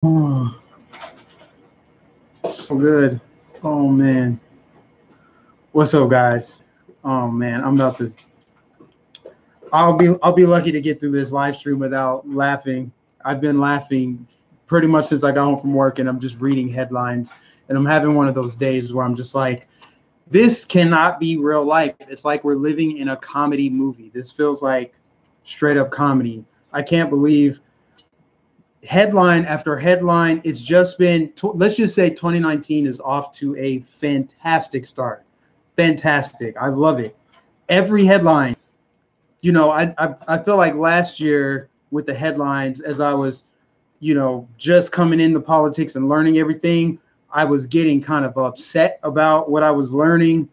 Oh, so good. Oh man. What's up, guys? Oh man, I'm about to. I'll be lucky to get through this live stream without laughing. I've been laughing pretty much since I got home from work, and I'm just reading headlines, and I'm having one of those days where I'm just like, this cannot be real life. It's like we're living in a comedy movie. This feels like straight up comedy. I can't believe headline after headline. It's just been, let's just say 2019 is off to a fantastic start. Fantastic. I love it. Every headline, I feel like last year with the headlines, as I was, just coming into politics and learning everything, I was getting kind of upset about what I was learning.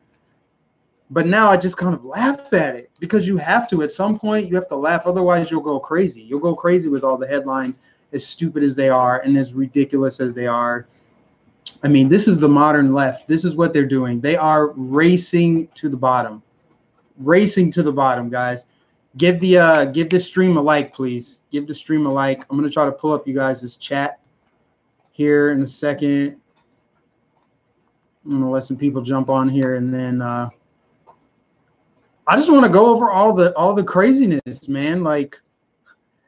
But now I just kind of laugh at it because you have to. At some point, you have to laugh. Otherwise, you'll go crazy. You'll go crazy with all the headlines, as stupid as they are and as ridiculous as they are. I mean, this is the modern left. This is what they're doing. They are racing to the bottom. Racing to the bottom, guys. Give the stream a like, please. Give the stream a like. I'm going to try to pull up you guys' chat here in a second. I'm going to let some people jump on here, and then I just want to go over all the craziness, man. Like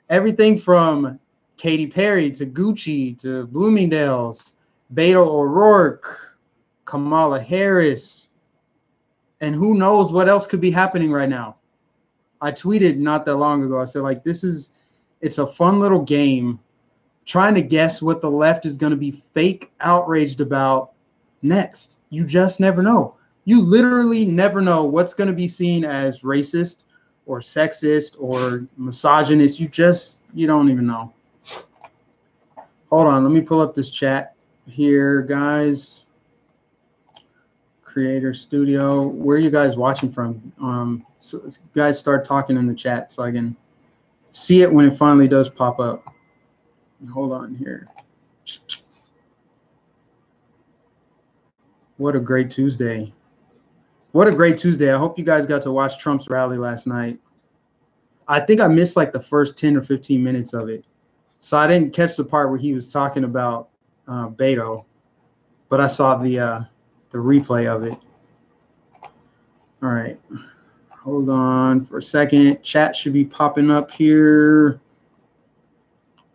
everything from Katy Perry to Gucci to Bloomingdale's, Beto O'Rourke, Kamala Harris, and who knows what else could be happening right now. I tweeted not that long ago. I said, like, it's a fun little game trying to guess what the left is going to be fake outraged about next. You just never know. You literally never know what's going to be seen as racist or sexist or misogynist. You don't even know. Hold on. Let me pull up this chat here, guys. Creator Studio. Where are you guys watching from? So guys, start talking in the chat so I can see it when it finally does pop up. Hold on here. What a great Tuesday. What a great Tuesday. I hope you guys got to watch Trump's rally last night. I think I missed like the first 10 or 15 minutes of it. So I didn't catch the part where he was talking about Beto, but I saw the replay of it. All right. Hold on for a second. Chat should be popping up here.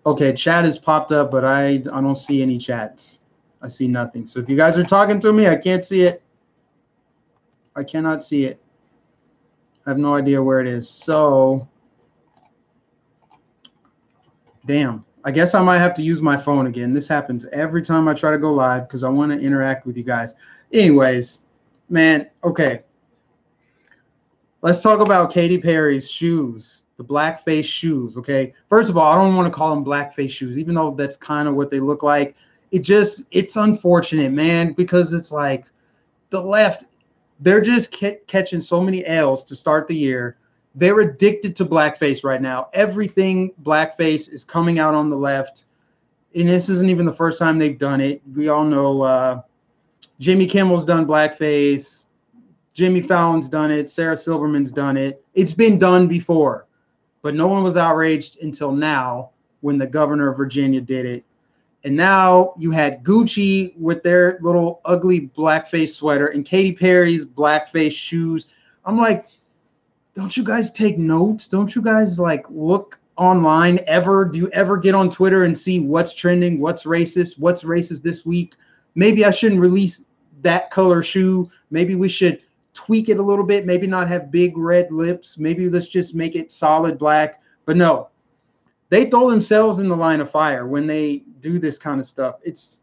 Okay, chat has popped up, but I don't see any chats. I see nothing. So if you guys are talking to me, I can't see it. I cannot see it. I have no idea where it is. So, damn. I guess I might have to use my phone again. This happens every time I try to go live because I want to interact with you guys. Anyways, man, okay. Let's talk about Katy Perry's shoes, the blackface shoes, okay? First of all, I don't want to call them blackface shoes, even though that's kind of what they look like. It's unfortunate, man, because it's like the left, they're just catching so many L's to start the year. They're addicted to blackface right now. Everything blackface is coming out on the left. And this isn't even the first time they've done it. We all know Jimmy Kimmel's done blackface. Jimmy Fallon's done it. Sarah Silverman's done it. It's been done before. But no one was outraged until now when the governor of Virginia did it. And now you had Gucci with their little ugly blackface sweater and Katy Perry's blackface shoes. I'm like, don't you guys take notes? Don't you guys like look online ever? Do you ever get on Twitter and see what's trending, what's racist this week? Maybe I shouldn't release that color shoe. Maybe we should tweak it a little bit. Maybe not have big red lips. Maybe let's just make it solid black. But no, they throw themselves in the line of fire when they do this kind of stuff. It's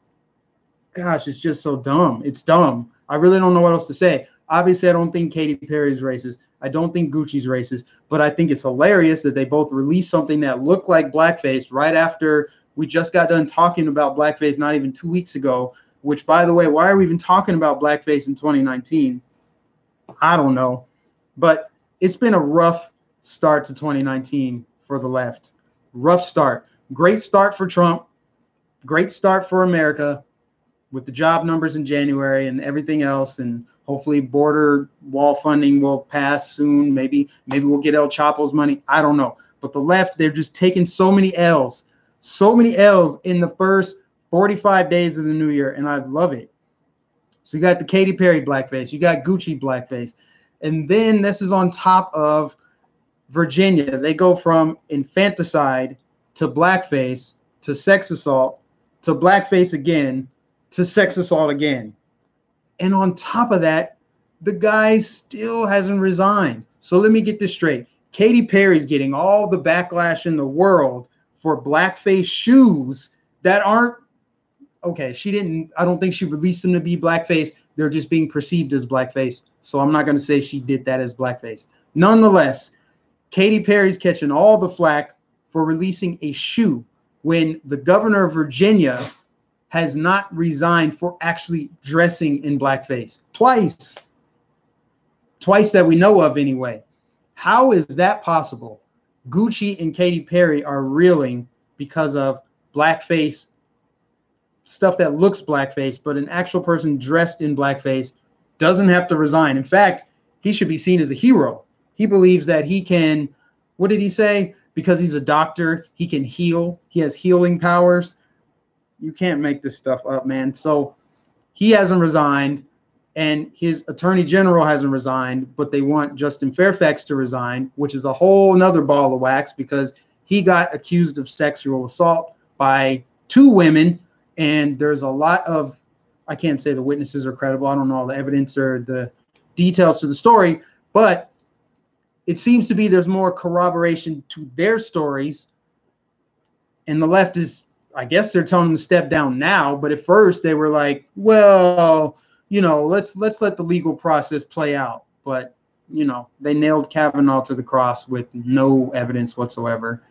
just so dumb. It's dumb. I really don't know what else to say. Obviously, I don't think Katy Perry's racist. I don't think Gucci's racist, but I think it's hilarious that they both released something that looked like blackface right after we just got done talking about blackface not even 2 weeks ago, which, by the way, why are we even talking about blackface in 2019? I don't know, but it's been a rough start to 2019 for the left. Rough start. Great start for Trump. Great start for America with the job numbers in January and everything else. And hopefully border wall funding will pass soon. Maybe we'll get El Chapo's money. I don't know. But the left, they're just taking so many L's. So many L's in the first 45 days of the new year, and I love it. So you got the Katy Perry blackface, you got Gucci blackface, and then this is on top of Virginia. They go from infanticide to blackface to sex assault to blackface again to sex assault again. And on top of that, the guy still hasn't resigned. So let me get this straight. Katy Perry's getting all the backlash in the world for blackface shoes that aren't okay. I don't think she released them to be blackface. They're just being perceived as blackface. So I'm not going to say she did that as blackface. Nonetheless, Katy Perry's catching all the flack for releasing a shoe when the governor of Virginia has not resigned for actually dressing in blackface. Twice that we know of anyway. How is that possible? Gucci and Katy Perry are reeling because of blackface stuff that looks blackface, but an actual person dressed in blackface doesn't have to resign. In fact, he should be seen as a hero. He believes that he can, what did he say? Because he's a doctor, he can heal. He has healing powers. You can't make this stuff up, man. So he hasn't resigned, and his attorney general hasn't resigned, but they want Justin Fairfax to resign, which is a whole nother ball of wax because he got accused of sexual assault by 2 women. And there's a lot of, I can't say the witnesses are credible. I don't know all the evidence or the details to the story, but it seems to be there's more corroboration to their stories. And the left is, I guess they're telling them to step down now. But at first they were like, well, you know, let's let the legal process play out. But, you know, they nailed Kavanaugh to the cross with no evidence whatsoever.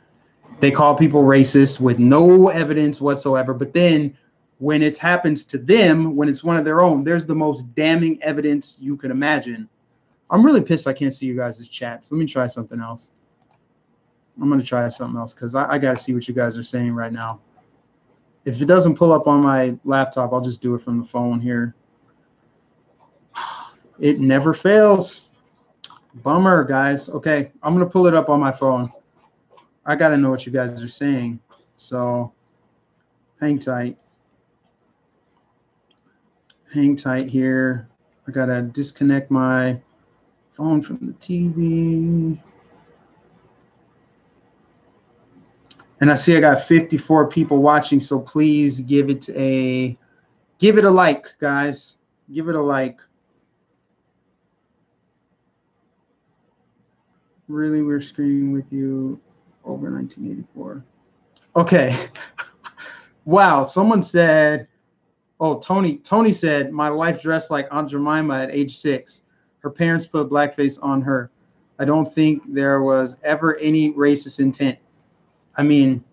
They call people racist with no evidence whatsoever. But then when it happens to them, when it's one of their own, there's the most damning evidence you could imagine. I'm really pissed I can't see you guys' chats. Let me try something else. I'm going to try something else because I got to see what you guys are saying right now. If it doesn't pull up on my laptop, I'll just do it from the phone here. It never fails. Bummer, guys. Okay, I'm going to pull it up on my phone. I got to know what you guys are saying. So hang tight. Hang tight here. I got to disconnect my phone from the TV. And I see I got 54 people watching, so please give it a like, guys. Give it a like. Really, we're screening with you over 1984. Okay. Wow. Someone said, oh, Tony said, my wife dressed like Aunt Jemima at age 6. Her parents put blackface on her. I don't think there was ever any racist intent. I mean,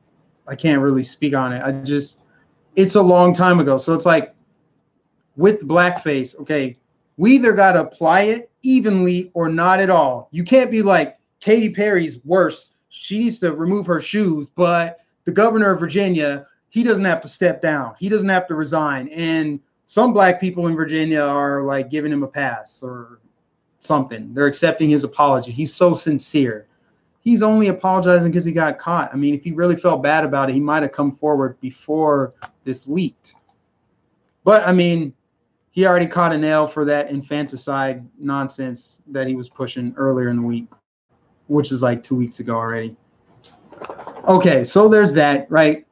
I can't really speak on it. It's a long time ago. So it's like with blackface, okay, we either got to apply it evenly or not at all. You can't be like Katy Perry's worse. She needs to remove her shoes, but the governor of Virginia, he doesn't have to step down. He doesn't have to resign. And some black people in Virginia are like giving him a pass or something. They're accepting his apology. He's so sincere. He's only apologizing because he got caught. I mean, if he really felt bad about it, he might have come forward before this leaked. But, I mean, he already caught a nail for that infanticide nonsense that he was pushing earlier in the week, which is like 2 weeks ago already. Okay, so there's that, right?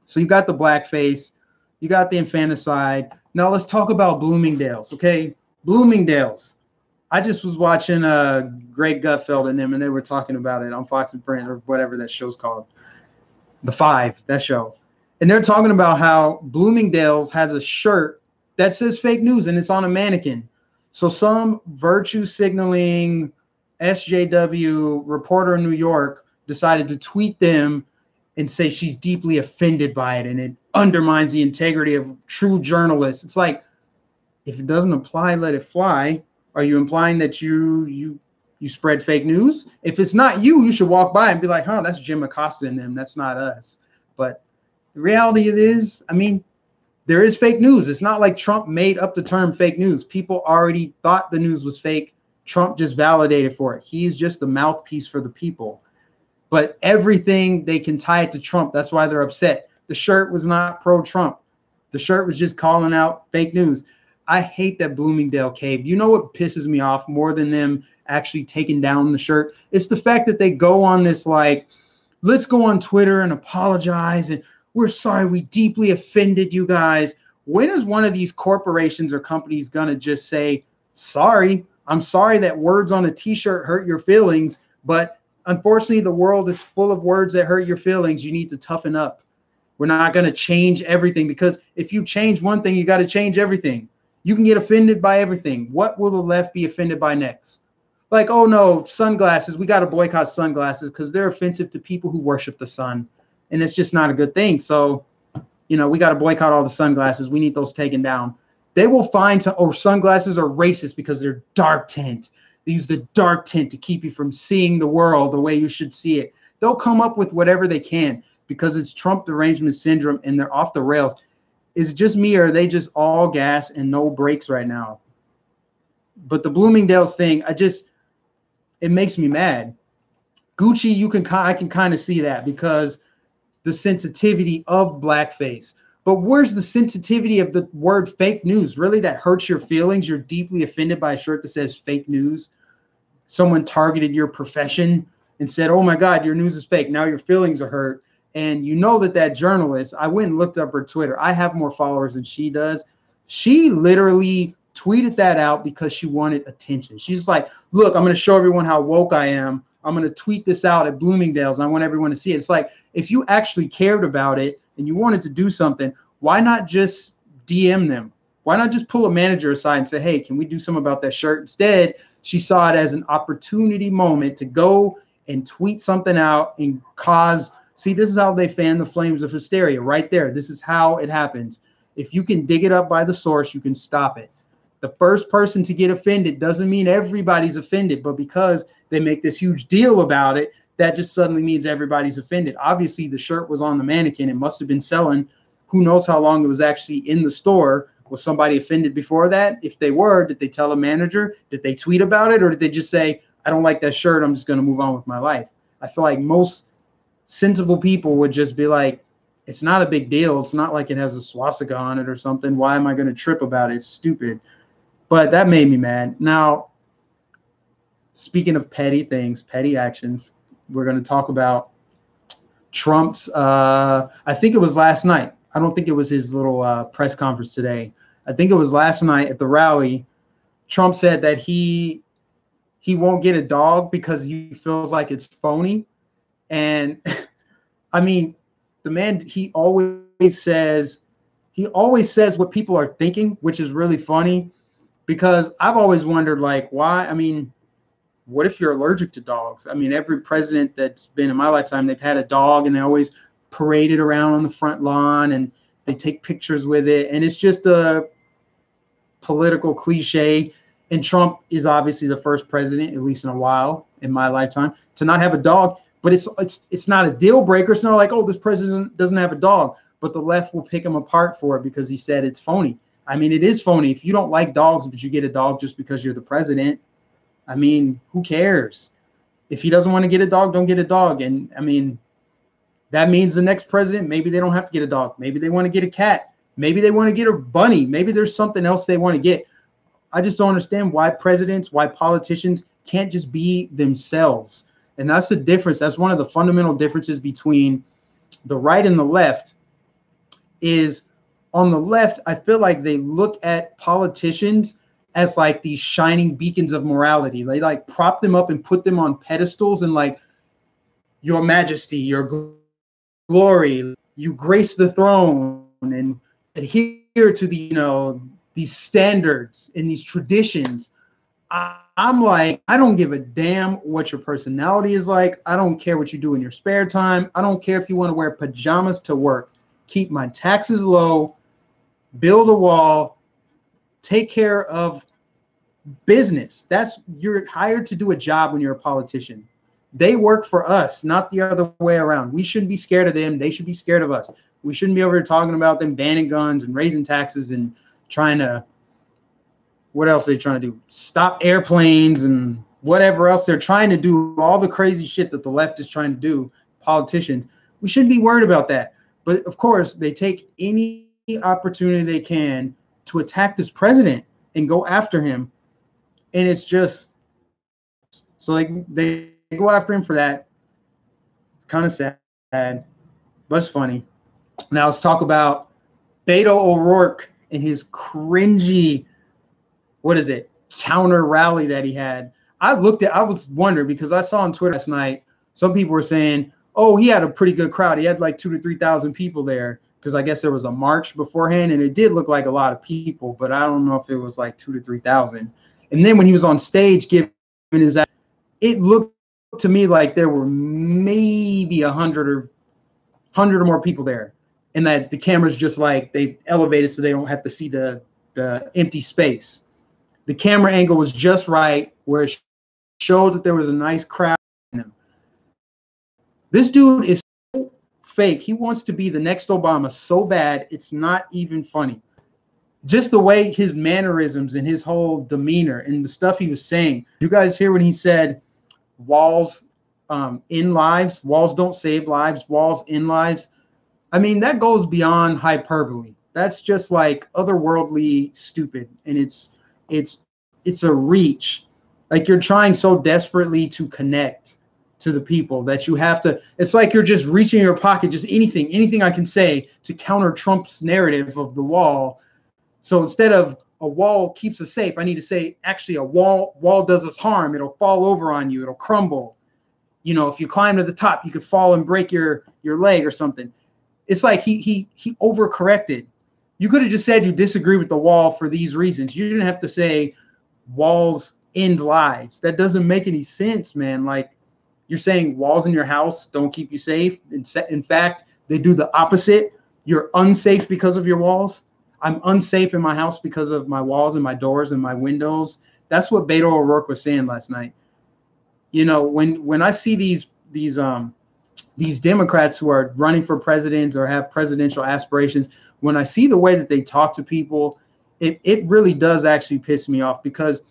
So you got the blackface. You got the infanticide. Now let's talk about Bloomingdale's, okay? Bloomingdale's. I just was watching Greg Gutfeld and them, and they were talking about it on Fox and Friends or whatever that show's called. The Five, that show. And they're talking about how Bloomingdale's has a shirt that says fake news, and it's on a mannequin. So some virtue signaling SJW reporter in New York decided to tweet them and say she's deeply offended by it, and it undermines the integrity of true journalists. It's like, if it doesn't apply, let it fly. Are you implying that you spread fake news? If it's not you, you should walk by and be like, huh, that's Jim Acosta and them. That's not us. But the reality it is, I mean, there is fake news. It's not like Trump made up the term fake news. People already thought the news was fake. Trump just validated for it. He's just the mouthpiece for the people. but everything they can tie it to Trump. That's why they're upset. The shirt was not pro-Trump. The shirt was just calling out fake news. I hate that Bloomingdale cave. You know what pisses me off more than them actually taking down the shirt? It's the fact that they go on this like, let's go on Twitter and apologize, and we're sorry, we deeply offended you guys. When is one of these corporations or companies gonna just say, sorry, I'm sorry that words on a t-shirt hurt your feelings, but unfortunately the world is full of words that hurt your feelings. You need to toughen up. We're not gonna change everything, because if you change one thing, you got to change everything. You can get offended by everything. What will the left be offended by next? Like, oh no, sunglasses. We got to boycott sunglasses because they're offensive to people who worship the sun. And it's just not a good thing. So, you know, we got to boycott all the sunglasses. We need those taken down. They will find some, or sunglasses are racist because they're dark tint. They use the dark tint to keep you from seeing the world the way you should see it. They'll come up with whatever they can because it's Trump derangement syndrome and they're off the rails. Is it just me, or are they just all gas and no brakes right now? But the Bloomingdale's thing, it makes me mad. Gucci, I can kind of see that because the sensitivity of blackface. But where's the sensitivity of the word fake news? Really, that hurts your feelings? You're deeply offended by a shirt that says fake news? Someone targeted your profession and said, oh my God, your news is fake. Now your feelings are hurt. And you know that journalist, I went and looked up her Twitter. I have more followers than she does. She literally tweeted that out because she wanted attention. She's like, look, I'm going to show everyone how woke I am. I'm going to tweet this out at Bloomingdale's. And I want everyone to see it. It's like, if you actually cared about it and you wanted to do something, why not just DM them? Why not just pull a manager aside and say, hey, can we do something about that shirt? Instead, she saw it as an opportunity moment to go and tweet something out and cause. See, this is how they fan the flames of hysteria right there. This is how it happens. If you can dig it up by the source, you can stop it. The first person to get offended doesn't mean everybody's offended, but because they make this huge deal about it, that just suddenly means everybody's offended. Obviously, the shirt was on the mannequin. It must have been selling. Who knows how long it was actually in the store? Was somebody offended before that? If they were, did they tell a manager? Did they tweet about it? Or did they just say, I don't like that shirt, I'm just going to move on with my life? I feel like most sensible people would just be like, it's not a big deal. It's not like it has a swastika on it or something. Why am I going to trip about it? It's stupid. But that made me mad. Now, speaking of petty things, petty actions, we're going to talk about Trump's, I think it was last night. I don't think it was his little press conference today. I think it was last night at the rally. Trump said that he won't get a dog because he feels like it's phony. And I mean, the man, he always says what people are thinking, which is really funny, because I've always wondered, like, why? I mean, what if you're allergic to dogs? I mean, every president that's been in my lifetime, they've had a dog and they always parade it around on the front lawn and they take pictures with it. And it's just a political cliche. And Trump is obviously the first president, at least in a while in my lifetime, to not have a dog. But it's not a deal breaker. It's not like, oh, this president doesn't have a dog, but the left will pick him apart for it because he said it's phony. I mean, it is phony. If you don't like dogs, but you get a dog just because you're the president, I mean, who cares? If he doesn't want to get a dog, don't get a dog. And I mean, that means the next president, maybe they don't have to get a dog. Maybe they want to get a cat. Maybe they want to get a bunny. Maybe there's something else they want to get. I just don't understand why politicians can't just be themselves. And that's the difference. That's one of the fundamental differences between the right and the left. Is on the left, I feel like they look at politicians as like these shining beacons of morality. They like prop them up and put them on pedestals and like, your majesty, your glory, you grace the throne and adhere to the, these standards and these traditions. I'm like, I don't give a damn what your personality is like. I don't care what you do in your spare time. I don't care if you want to wear pajamas to work. Keep my taxes low, build a wall, take care of business. You're hired to do a job when you're a politician. They work for us, not the other way around. We shouldn't be scared of them. They should be scared of us. We shouldn't be over here talking about them banning guns and raising taxes and trying to, what else are they trying to do? Stop airplanes and whatever else they're trying to do, all the crazy shit that the left is trying to do, politicians, we shouldn't be worried about that. But of course, they take any opportunity they can to attack this president and go after him. And it's just, so they go after him for that. It's kind of sad, but it's funny. Now let's talk about Beto O'Rourke and his cringy, what is it, counter rally that he had. I was wondering, because I saw on Twitter last night, some people were saying, oh, he had a pretty good crowd. He had like 2,000 to 3,000 people there, because I guess there was a march beforehand, and it did look like a lot of people, but I don't know if it was like 2,000 to 3,000. And then when he was on stage giving his, it looked to me like there were maybe 100 or more people there, and that the cameras just like they elevated so they don't have to see the empty space. The camera angle was just right where it showed that there was a nice crowd in him. This dude is so fake. He wants to be the next Obama so bad, it's not even funny. Just the way his mannerisms and his whole demeanor and the stuff he was saying. You guys hear when he said walls in lives, walls don't save lives, walls in lives? I mean, that goes beyond hyperbole. That's just like otherworldly stupid. And it's a reach. Like, you're trying so desperately to connect to the people that you have to, it's like you're just reaching in your pocket, just anything I can say to counter Trump's narrative of the wall. So instead of a wall keeps us safe, I need to say, actually, a wall does us harm. It'll fall over on you. It'll crumble. You know, if you climb to the top, you could fall and break your leg or something. It's like he overcorrected. You could have just said you disagree with the wall for these reasons. You didn't have to say walls end lives. That doesn't make any sense, man. Like, you're saying walls in your house don't keep you safe. In fact, they do the opposite. You're unsafe because of your walls. I'm unsafe in my house because of my walls and my doors and my windows. That's what Beto O'Rourke was saying last night. You know, when I see these Democrats who are running for president or have presidential aspirations, when I see the way that they talk to people, it really does actually piss me off, because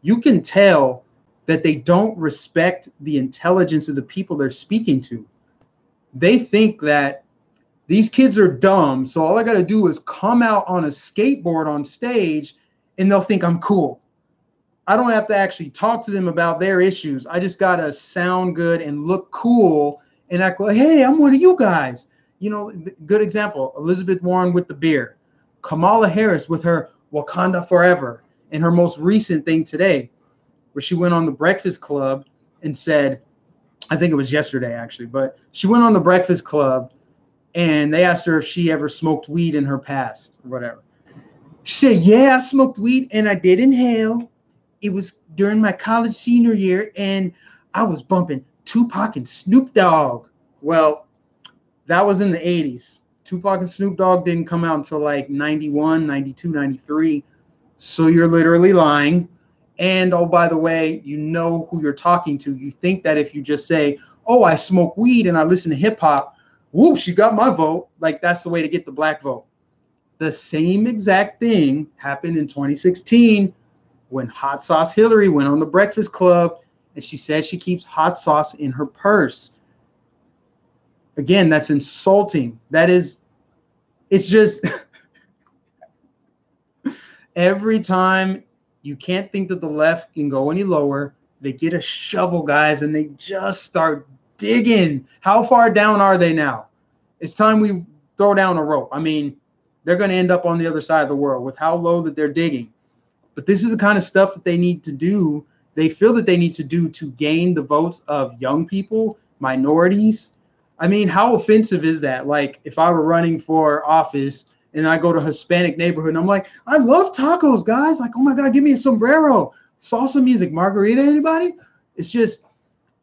you can tell that they don't respect the intelligence of the people they're speaking to. They think that these kids are dumb, so all I got to do is come out on a skateboard on stage and they'll think I'm cool. I don't have to actually talk to them about their issues. I just got to sound good and look cool and act like, hey, I'm one of you guys. You know, good example, Elizabeth Warren with the beer, Kamala Harris with her Wakanda Forever, and her most recent thing today, where she went on the Breakfast Club and said, I think it was yesterday actually, but she went on the Breakfast Club and they asked her if she ever smoked weed in her past or whatever. She said, yeah, I smoked weed and I did inhale. It was during my college senior year and I was bumping Tupac and Snoop Dogg. Well, that was in the 80s. Tupac and Snoop Dogg didn't come out until like 91, 92, 93. So you're literally lying. And oh, by the way, you know who you're talking to. You think that if you just say, oh, I smoke weed and I listen to hip hop, whoo, she got my vote. Like, that's the way to get the black vote. The same exact thing happened in 2016 when Hot Sauce Hillary went on the Breakfast Club and she said she keeps hot sauce in her purse. Again, that's insulting. It's just every time you can't think that the left can go any lower, they get a shovel, guys, and they just start digging. How far down are they now? It's time we throw down a rope. I mean, they're going to end up on the other side of the world with how low that they're digging. But this is the kind of stuff that they need to do. They feel that they need to do to gain the votes of young people, minorities. I mean, how offensive is that? Like, if I were running for office and I go to a Hispanic neighborhood and I'm like, I love tacos, guys. Like, oh my God, give me a sombrero. Salsa music, margarita, anybody? It's just,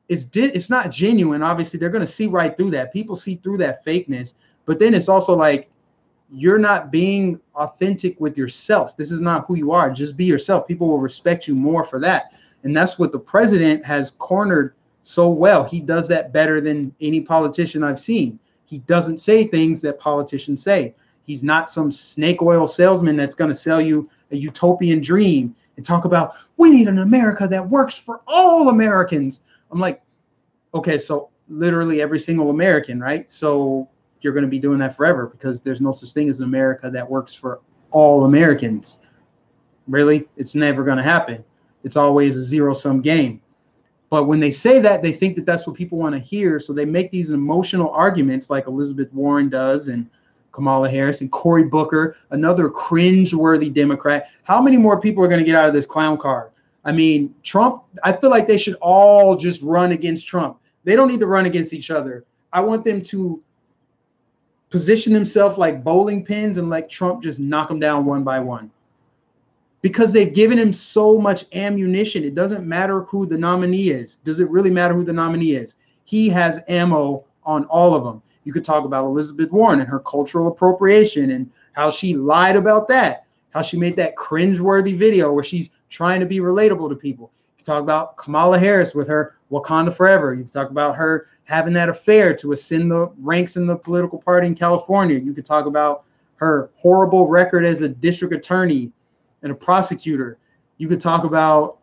it's not genuine. Obviously, they're going to see right through that. People see through that fakeness. But then it's also like, you're not being authentic with yourself. This is not who you are. Just be yourself. People will respect you more for that. And that's what the president has cornered so well. He does that better than any politician I've seen. He doesn't say things that politicians say. He's not some snake oil salesman that's going to sell you a utopian dream. and talk about we need an America that works for all Americans. I'm like, okay, so literally every single American, right? So you're going to be doing that forever because there's no such thing as an America that works for all Americans. Really? It's never going to happen. It's always a zero-sum game. But when they say that, they think that that's what people want to hear. So they make these emotional arguments like Elizabeth Warren does and Kamala Harris and Cory Booker, another cringe-worthy Democrat. How many more people are going to get out of this clown car? I mean, Trump, I feel like they should all just run against Trump. They don't need to run against each other. I want them to position themselves like bowling pins and let Trump just knock them down one by one. Because they've given him so much ammunition. It doesn't matter who the nominee is. Does it really matter who the nominee is? He has ammo on all of them. You could talk about Elizabeth Warren and her cultural appropriation and how she lied about that, how she made that cringe-worthy video where she's trying to be relatable to people. You could talk about Kamala Harris with her Wakanda Forever. You could talk about her having that affair to ascend the ranks in the political party in California. You could talk about her horrible record as a district attorney and a prosecutor. You could talk about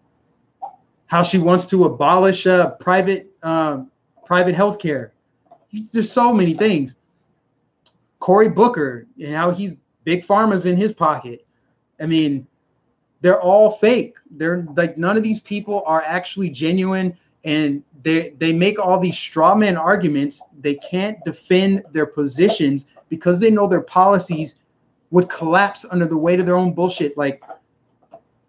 how she wants to abolish private health care. There's so many things. Cory Booker and how he's big pharma's in his pocket. I mean, they're all fake. They're like, none of these people are actually genuine, and they make all these straw man arguments. They can't defend their positions because they know their policies would collapse under the weight of their own bullshit. Like,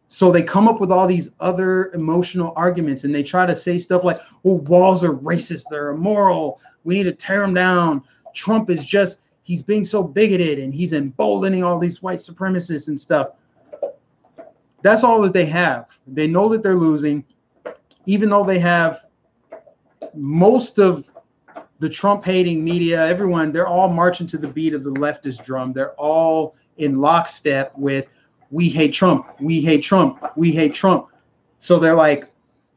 so they come up with all these other emotional arguments and they try to say stuff like, well, walls are racist, they're immoral, we need to tear them down. Trump is just, he's being so bigoted and he's emboldening all these white supremacists and stuff. That's all that they have. They know that they're losing, even though they have most of the Trump-hating media, everyone, they're all marching to the beat of the leftist drum. They're all in lockstep with, we hate Trump, we hate Trump, we hate Trump. So they're like,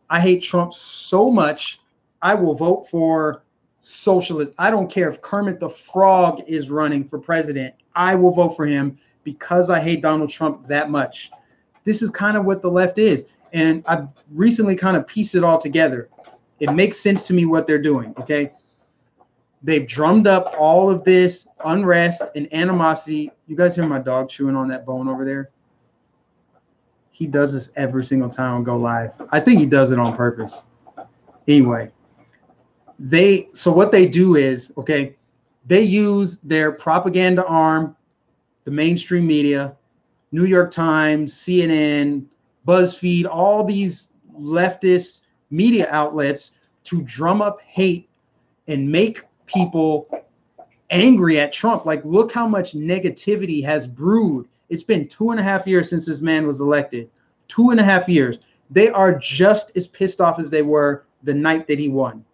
I hate Trump so much, I will vote for socialist. I don't care if Kermit the Frog is running for president. I will vote for him because I hate Donald Trump that much. This is kind of what the left is. And I've recently kind of pieced it all together. It makes sense to me what they're doing, okay? They've drummed up all of this unrest and animosity. You guys hear my dog chewing on that bone over there? He does this every single time I go live. I think he does it on purpose. Anyway, so what they do is, okay, they use their propaganda arm, the mainstream media, New York Times, CNN, BuzzFeed, all these leftist media outlets to drum up hate and make people angry at Trump. Like, look how much negativity has brewed. It's been 2.5 years since this man was elected. 2.5 years. They are just as pissed off as they were the night that he won.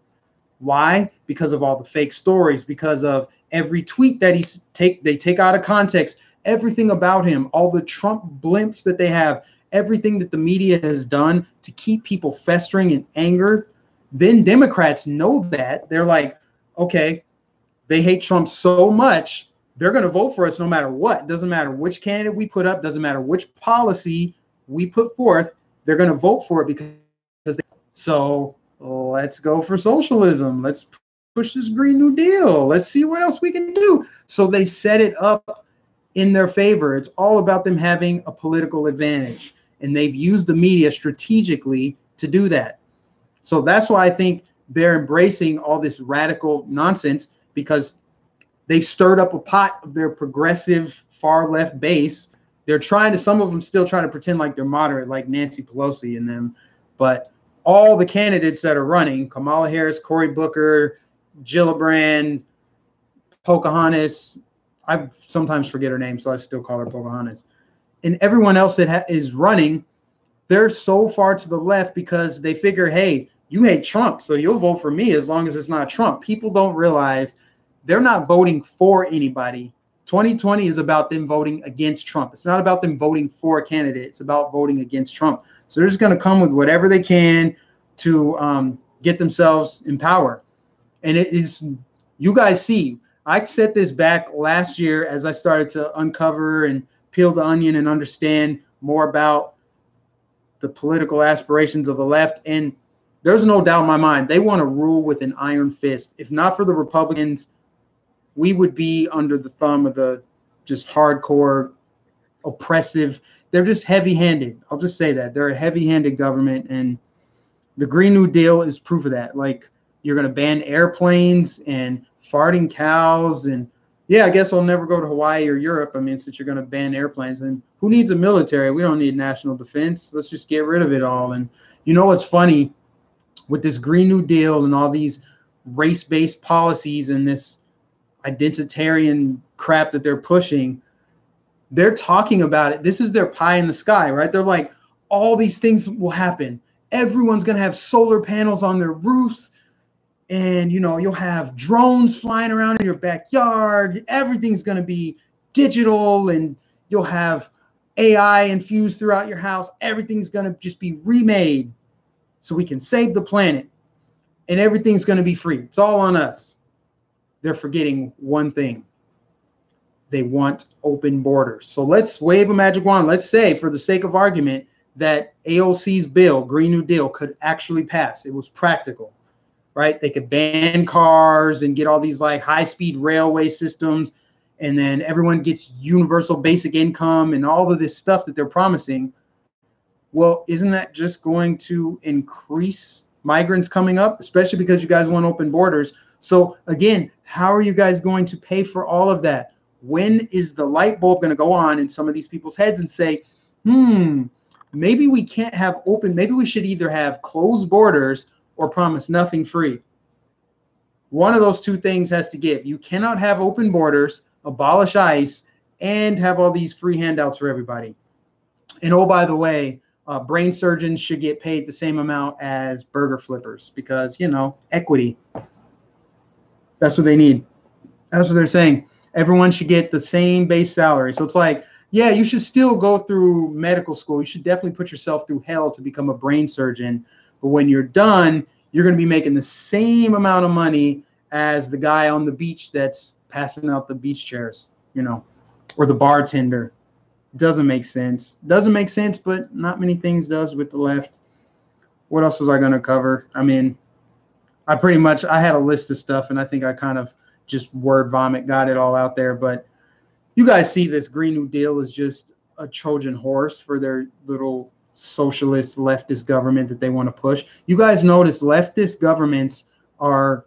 Why? Because of all the fake stories, because of every tweet that they take out of context, everything about him, all the Trump blimps that they have, everything that the media has done to keep people festering and angered. Then Democrats know that. They're like, okay, they hate Trump so much, they're going to vote for us no matter what. Doesn't matter which candidate we put up, doesn't matter which policy we put forth, they're going to vote for it because so let's go for socialism. Let's push this Green New Deal. Let's see what else we can do. So they set it up in their favor. It's all about them having a political advantage. And they've used the media strategically to do that. So that's why I think they're embracing all this radical nonsense, because they've stirred up a pot of their progressive far left base. They're trying to, some of them still trying to pretend like they're moderate, like Nancy Pelosi and them. But all the candidates that are running, Kamala Harris, Cory Booker, Gillibrand, Pocahontas, I sometimes forget her name, so I still call her Pocahontas. And everyone else that is running, they're so far to the left because they figure, hey, you hate Trump, so you'll vote for me as long as it's not Trump. People don't realize they're not voting for anybody. 2020 is about them voting against Trump. It's not about them voting for a candidate. It's about voting against Trump. So they're just going to come with whatever they can to get themselves in power. And it is, you guys see, I said this back last year as I started to uncover and peel the onion and understand more about the political aspirations of the left. And there's no doubt in my mind, they want to rule with an iron fist. If not for the Republicans, we would be under the thumb of the just hardcore, oppressive. They're just heavy-handed. I'll just say that. They're a heavy-handed government, and the Green New Deal is proof of that. Like, you're going to ban airplanes and farting cows. And, yeah, I guess I'll never go to Hawaii or Europe. I mean, since you're going to ban airplanes. And who needs a military? We don't need national defense. Let's just get rid of it all. And you know what's funny? With this Green New Deal and all these race-based policies and this identitarian crap that they're pushing, they're talking about it. This is their pie in the sky, right? They're like, all these things will happen. Everyone's going to have solar panels on their roofs. And, you know, you'll have drones flying around in your backyard. Everything's going to be digital, and you'll have AI infused throughout your house. Everything's going to just be remade so we can save the planet. And everything's going to be free. It's all on us. They're forgetting one thing. They want open borders. So let's wave a magic wand. Let's say, for the sake of argument, that AOC's bill, Green New Deal, could actually pass. It was practical, right? They could ban cars and get all these like high-speed railway systems, and then everyone gets universal basic income and all of this stuff that they're promising. Well, isn't that just going to increase migrants coming up, especially because you guys want open borders? So again, how are you guys going to pay for all of that? When is the light bulb going to go on in some of these people's heads and say, maybe we can't have open, maybe we should either have closed borders or promise nothing free. One of those two things has to give. You cannot have open borders, abolish ICE, and have all these free handouts for everybody. And oh, by the way, brain surgeons should get paid the same amount as burger flippers because, you know, equity. That's what they need. That's what they're saying. Everyone should get the same base salary. So it's like, yeah, you should still go through medical school. You should definitely put yourself through hell to become a brain surgeon. But when you're done, you're going to be making the same amount of money as the guy on the beach that's passing out the beach chairs, you know, or the bartender. Doesn't make sense. Doesn't make sense, but not many things does with the left. What else was I going to cover? I mean, I had a list of stuff, and I think I kind of just word vomit got it all out there. But you guys see this Green New Deal is just a Trojan horse for their little socialist leftist government that they want to push. You guys notice leftist governments are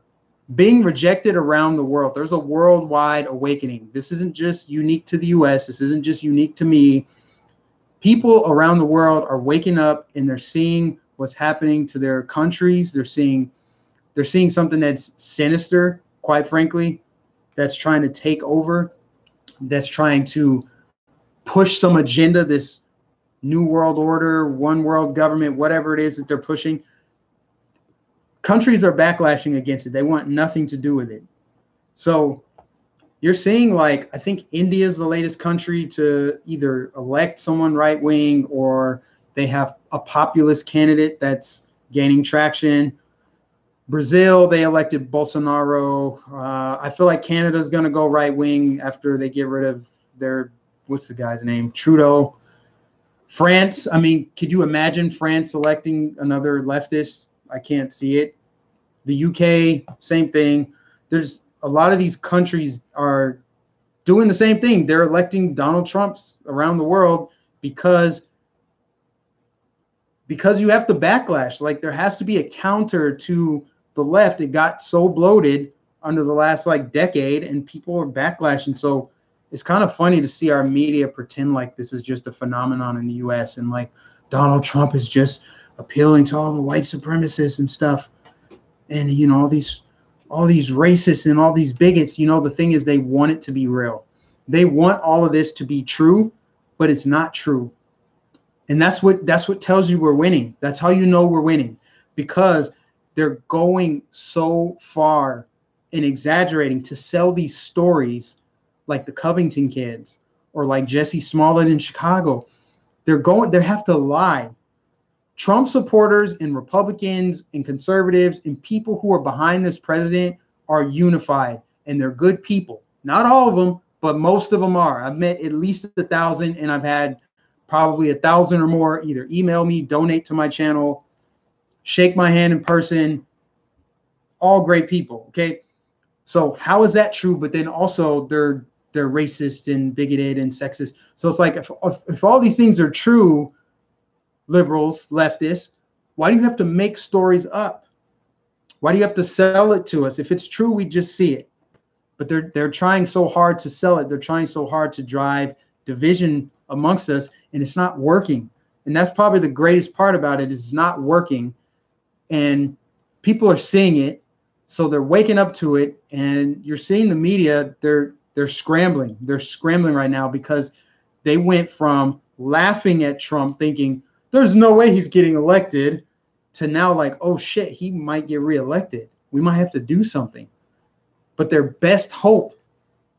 being rejected around the world. There's a worldwide awakening. This isn't just unique to the US. This isn't just unique to me. People around the world are waking up, and they're seeing what's happening to their countries. They're seeing something that's sinister, quite frankly, that's trying to take over, that's trying to push some agenda, this new world order, one world government, whatever it is that they're pushing. Countries are backlashing against it. They want nothing to do with it. So you're seeing, like, I think India is the latest country to either elect someone right-wing, or they have a populist candidate that's gaining traction. Brazil, they elected Bolsonaro. I feel like Canada's going to go right-wing after they get rid of their, what's the guy's name? Trudeau. France, I mean, could you imagine France electing another leftist? I can't see it. The UK, same thing. There's a lot of these countries are doing the same thing. They're electing Donald Trumps around the world because you have to backlash. Like, there has to be a counter to the left. It got so bloated under the last like decade, and people are backlashing. So it's kind of funny to see our media pretend like this is just a phenomenon in the US, and like Donald Trump is just appealing to all the white supremacists and stuff. And, you know, all these racists and all these bigots, you know, the thing is, they want it to be real. They want all of this to be true, but it's not true. And that's what tells you we're winning. That's how you know we're winning, because they're going so far and exaggerating to sell these stories like the Covington kids or like Jesse Smollett in Chicago. They have to lie. Trump supporters and Republicans and conservatives and people who are behind this president are unified, and they're good people. Not all of them, but most of them are. I've met at least 1,000, and I've had probably 1,000 or more either email me, donate to my channel, shake my hand in person. All great people. Okay. So how is that true? But then also they're racist and bigoted and sexist. So it's like, if all these things are true, liberals, leftists, why do you have to make stories up? Why do you have to sell it to us? If it's true, we just see it. But they're trying so hard to sell it. They're trying so hard to drive division amongst us, and it's not working. And that's probably the greatest part about it, is it's not working. And people are seeing it, so they're waking up to it. And you're seeing the media, they're scrambling. They're scrambling right now because they went from laughing at Trump, thinking there's no way he's getting elected, to now like, oh shit, he might get reelected. We might have to do something. But their best hope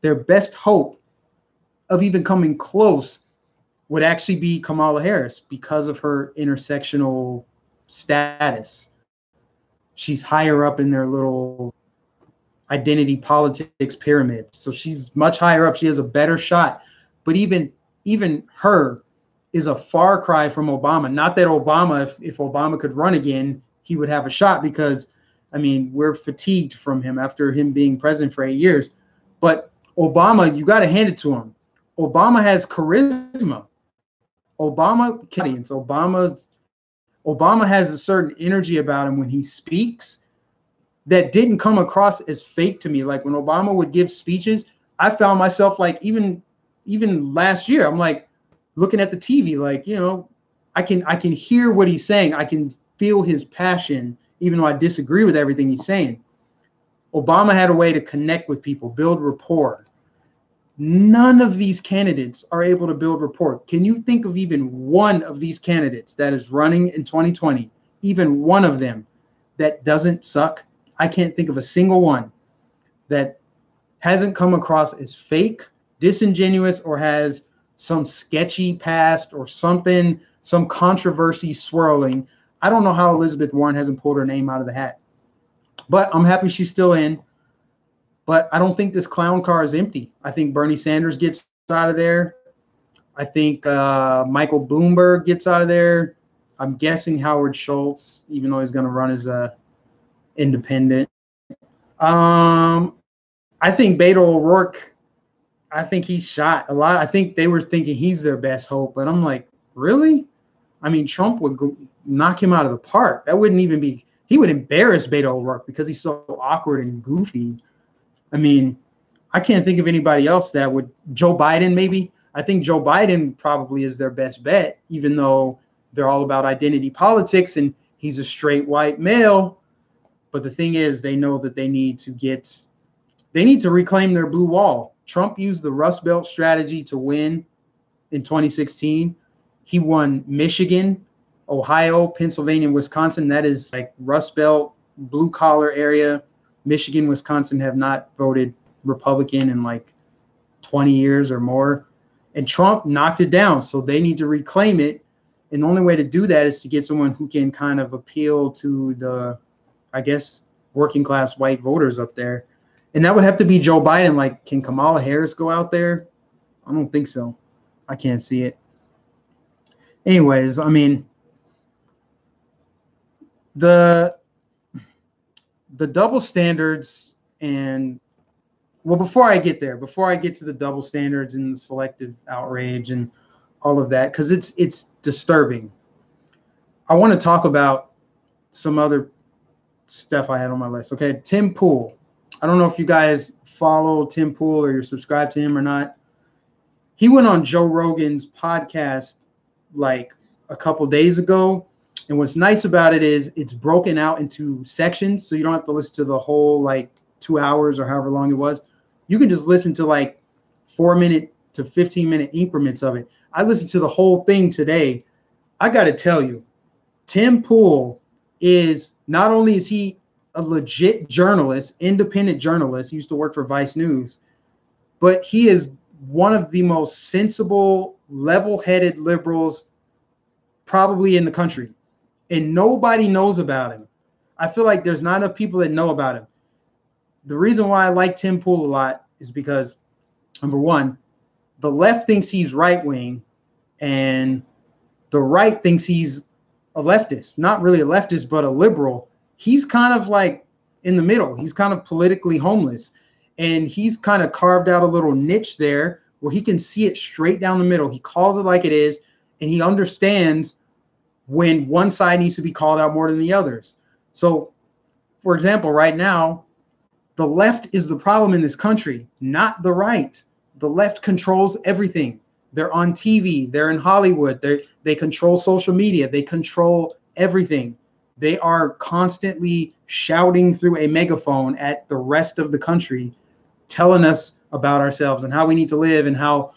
of even coming close would actually be Kamala Harris because of her intersectional status. She's higher up in their little identity politics pyramid. So she's much higher up. She has a better shot. But even her is a far cry from Obama. Not that Obama, if Obama could run again, he would have a shot, because, I mean, we're fatigued from him after him being president for 8 years. But Obama, you got to hand it to him. Obama has charisma. Obama has a certain energy about him when he speaks that didn't come across as fake to me. Like when Obama would give speeches, I found myself like, even last year, I'm like looking at the TV, like, you know, I can hear what he's saying. I can feel his passion, even though I disagree with everything he's saying. Obama had a way to connect with people, build rapport. None of these candidates are able to build rapport. Can you think of even one of these candidates that is running in 2020, even one of them that doesn't suck? I can't think of a single one that hasn't come across as fake, disingenuous, or has some sketchy past or something, some controversy swirling. I don't know how Elizabeth Warren hasn't pulled her name out of the hat, but I'm happy she's still in. But I don't think this clown car is empty. I think Bernie Sanders gets out of there. I think Michael Bloomberg gets out of there. I'm guessing Howard Schultz, even though he's going to run as a independent. I think Beto O'Rourke, I think he's shot a lot. I think they were thinking he's their best hope. But I'm like, really? I mean, Trump would knock him out of the park. That wouldn't even be – he would embarrass Beto O'Rourke because he's so awkward and goofy. I mean, I can't think of anybody else that would – Joe Biden maybe. I think Joe Biden probably is their best bet, even though they're all about identity politics and he's a straight white male. But the thing is, they know that they need to reclaim their blue wall. Trump used the Rust Belt strategy to win in 2016. He won Michigan, Ohio, Pennsylvania, and Wisconsin. That is like Rust Belt, blue collar area. Michigan, Wisconsin have not voted Republican in like 20 years or more. And Trump knocked it down. So they need to reclaim it. And the only way to do that is to get someone who can kind of appeal to the, I guess, working class white voters up there. And that would have to be Joe Biden. Like, can Kamala Harris go out there? I don't think so. I can't see it. Anyways, I mean, the double standards and, well, before I get to the double standards and the selective outrage and all of that, because it's disturbing. I want to talk about some other stuff I had on my list. Okay, Tim Pool. I don't know if you guys follow Tim Pool or you're subscribed to him or not. He went on Joe Rogan's podcast like a couple days ago. And what's nice about it is it's broken out into sections. So you don't have to listen to the whole like 2 hours or however long it was. You can just listen to like 4-minute to 15-minute increments of it. I listened to the whole thing today. I got to tell you, Tim Pool is, not only is he a legit journalist, independent journalist, he used to work for Vice News, but he is one of the most sensible, level-headed liberals probably in the country. And nobody knows about him. I feel like there's not enough people that know about him. The reason why I like Tim Pool a lot is because, number one, the left thinks he's right-wing, And the right thinks he's a leftist, not really a leftist, but a liberal. He's kind of like in the middle. He's kind of politically homeless. And he's kind of carved out a little niche there where he can see it straight down the middle. He calls it like it is, and he understands when one side needs to be called out more than the others. So, for example, right now, the left is the problem in this country, not the right. The left controls everything. They're on TV. They're in Hollywood. They control social media. They control everything. They are constantly shouting through a megaphone at the rest of the country, telling us about ourselves and how we need to live and how,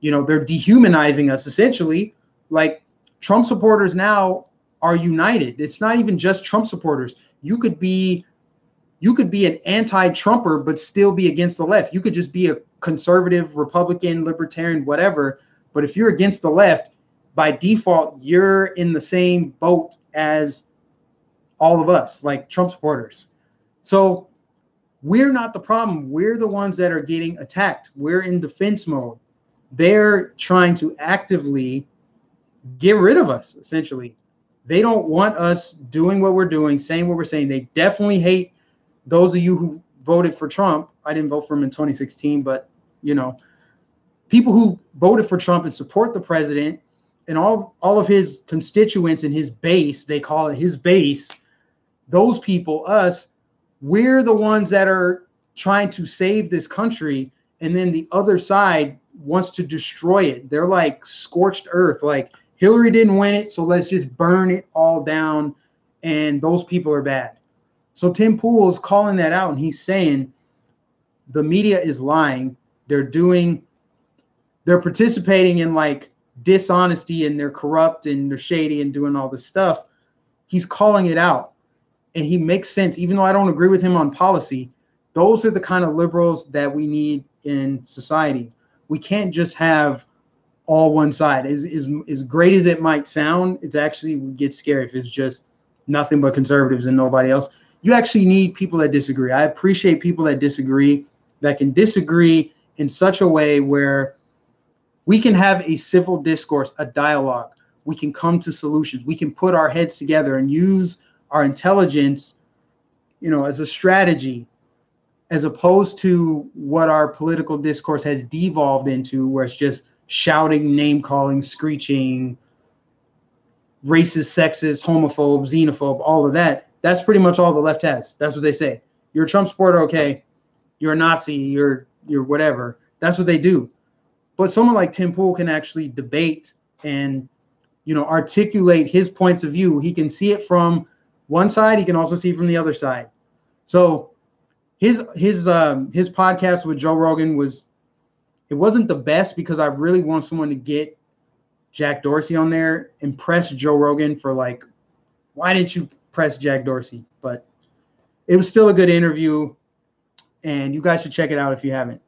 they're dehumanizing us essentially. Like Trump supporters now are united. It's not even just Trump supporters. You could be an anti-Trumper, but still be against the left. You could just be a conservative, Republican, libertarian, whatever. But if you're against the left, by default, you're in the same boat as all of us, like Trump supporters. So we're not the problem. We're the ones that are getting attacked. We're in defense mode. They're trying to actively get rid of us, essentially. They don't want us doing what we're doing, saying what we're saying. They definitely hate those of you who voted for Trump. I didn't vote for him in 2016, but, people who voted for Trump and support the president and all of his constituents and his base, they call it his base, those people, us, we're the ones that are trying to save this country. And then the other side wants to destroy it. They're like scorched earth. Like Hillary didn't win it, so let's just burn it all down. And those people are bad. So Tim Pool is calling that out, and he's saying the media is lying. They're participating in like dishonesty, and they're corrupt and they're shady and doing all this stuff. He's calling it out, and he makes sense. Even though I don't agree with him on policy, those are the kind of liberals that we need in society. We can't just have all one side. As great as it might sound, it's actually would get scary if it's just nothing but conservatives and nobody else. You actually need people that disagree. I appreciate people that disagree, that can disagree in such a way where we can have a civil discourse, a dialogue. We can come to solutions. We can put our heads together and use our intelligence, as a strategy, as opposed to what our political discourse has devolved into, where it's just shouting, name calling, screeching, racist, sexist, homophobe, xenophobe, all of that. That's pretty much all the left has. That's what they say. You're a Trump supporter, okay. You're a Nazi, you're whatever. That's what they do. But someone like Tim Pool can actually debate and, articulate his points of view. He can see it from one side. He can also see it from the other side. So his podcast with Joe Rogan wasn't the best, because I really want someone to get Jack Dorsey on there and press Joe Rogan for like, why didn't you press Jack Dorsey? But it was still a good interview, and you guys should check it out if you haven't.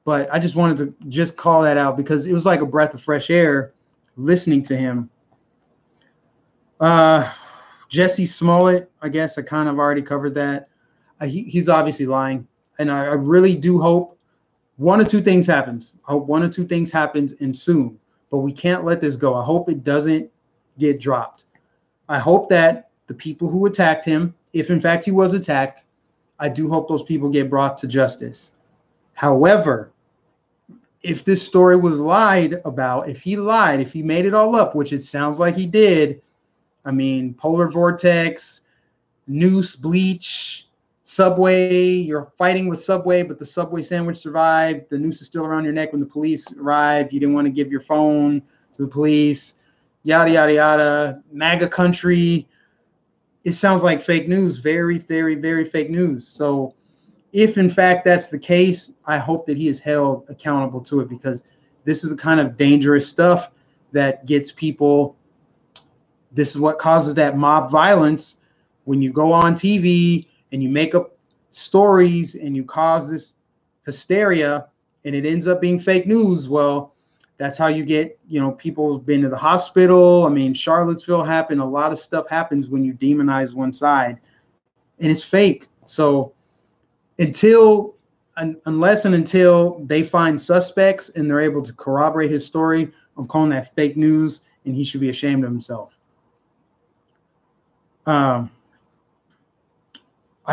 But I just wanted to just call that out because it was like a breath of fresh air listening to him. Jesse Smollett, I guess I kind of already covered that. He's obviously lying. And I really do hope one or two things happens. I hope one or two things happens and soon. But we can't let this go. I hope it doesn't get dropped. I hope that the people who attacked him, if in fact he was attacked, I do hope those people get brought to justice. However, if this story was lied about, if he lied, if he made it all up, which it sounds like he did, I mean, polar vortex, noose, bleach, Subway, you're fighting with Subway, but the Subway sandwich survived. The noose is still around your neck when the police arrived. You didn't want to give your phone to the police, yada, yada, yada. MAGA country. It sounds like fake news, very, very, very fake news. So if in fact that's the case, I hope that he is held accountable to it, because this is the kind of dangerous stuff that gets people. This is what causes that mob violence when you go on TV and you make up stories and you cause this hysteria and it ends up being fake news. Well, that's how you get, people who've been to the hospital. I mean, Charlottesville happened. A lot of stuff happens when you demonize one side, and it's fake. So unless and until they find suspects and they're able to corroborate his story, I'm calling that fake news, and he should be ashamed of himself. I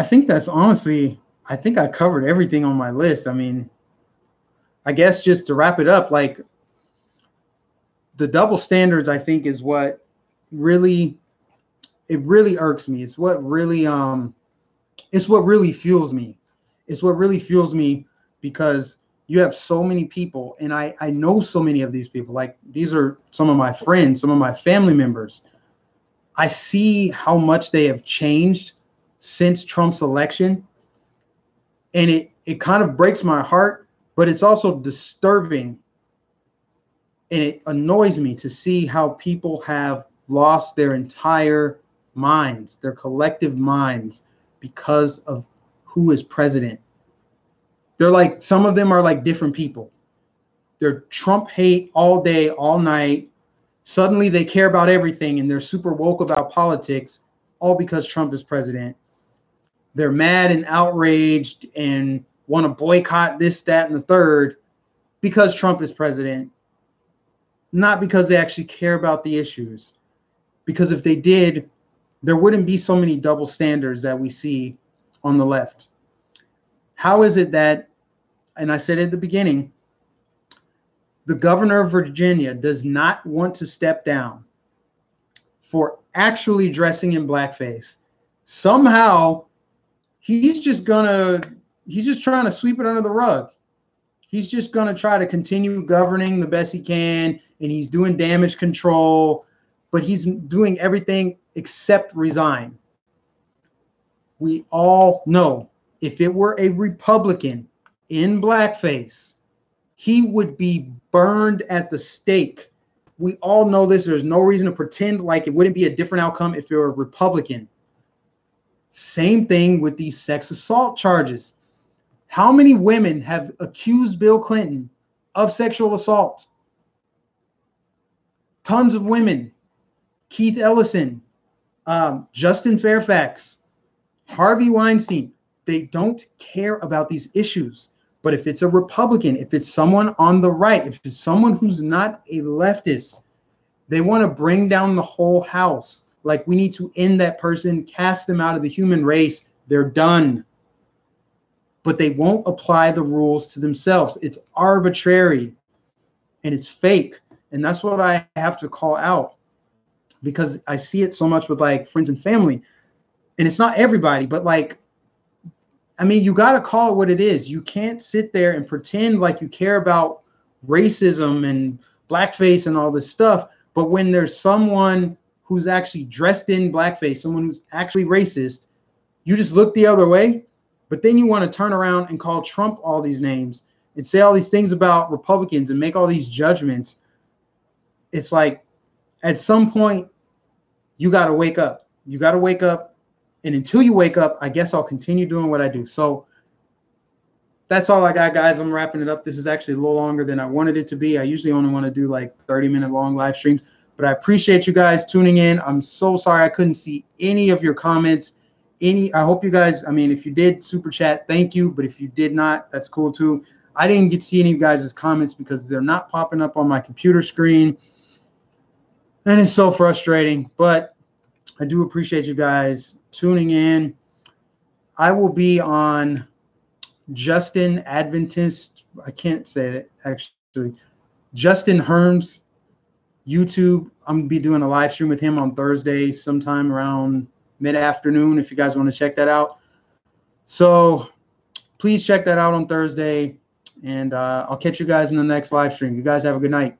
think that's honestly, I think I covered everything on my list. I mean, I guess just to wrap it up, like the double standards, I think is what really, it really irks me. It's what really fuels me. It's what really fuels me, because you have so many people, and I know so many of these people. Like, these are some of my friends, some of my family members. I see how much they have changed since Trump's election, and it kind of breaks my heart, but it's also disturbing, and it annoys me to see how people have lost their entire minds, their collective minds, because of who is president. They're like, some of them are like different people. They're Trump hate all day, all night. Suddenly they care about everything, and they're super woke about politics, all because Trump is president. They're mad and outraged and want to boycott this, that, and the third because Trump is president, not because they actually care about the issues. Because if they did, there wouldn't be so many double standards that we see on the left. How is it that, and I said at the beginning, the governor of Virginia does not want to step down for actually dressing in blackface? Somehow he's just trying to sweep it under the rug. He's just going to try to continue governing the best he can, and he's doing damage control, but he's doing everything except resign. We all know if it were a Republican in blackface, he would be burned at the stake. We all know this. There's no reason to pretend like it wouldn't be a different outcome if it were a Republican. Same thing with these sex assault charges. How many women have accused Bill Clinton of sexual assault? Tons of women. Keith Ellison, Justin Fairfax, Harvey Weinstein. They don't care about these issues. But if it's a Republican, if it's someone on the right, if it's someone who's not a leftist, they want to bring down the whole house. Like, we need to end that person, cast them out of the human race. They're done. But they won't apply the rules to themselves. It's arbitrary and it's fake. And that's what I have to call out, because I see it so much with like friends and family. And it's not everybody, but like, I mean, you got to call it what it is. You can't sit there and pretend like you care about racism and blackface and all this stuff. But when there's someone who's actually dressed in blackface, someone who's actually racist, you just look the other way. But then you want to turn around and call Trump all these names and say all these things about Republicans and make all these judgments. It's like, at some point, you got to wake up. You got to wake up. And until you wake up, I guess I'll continue doing what I do. So that's all I got, guys. I'm wrapping it up. This is actually a little longer than I wanted it to be. I usually only want to do like 30-minute long live streams. But I appreciate you guys tuning in. I'm so sorry I couldn't see any of your comments. I hope you guys, I mean, if you did super chat, thank you. But if you did not, that's cool too. I didn't get to see any of you guys' comments because they're not popping up on my computer screen. And it's so frustrating. But I do appreciate you guys tuning in. I will be on Justin Adventist, I can't say it actually, Justin Herm's YouTube. I'm going to be doing a live stream with him on Thursday sometime around mid-afternoon if you guys want to check that out. So please check that out on Thursday, and I'll catch you guys in the next live stream. You guys have a good night.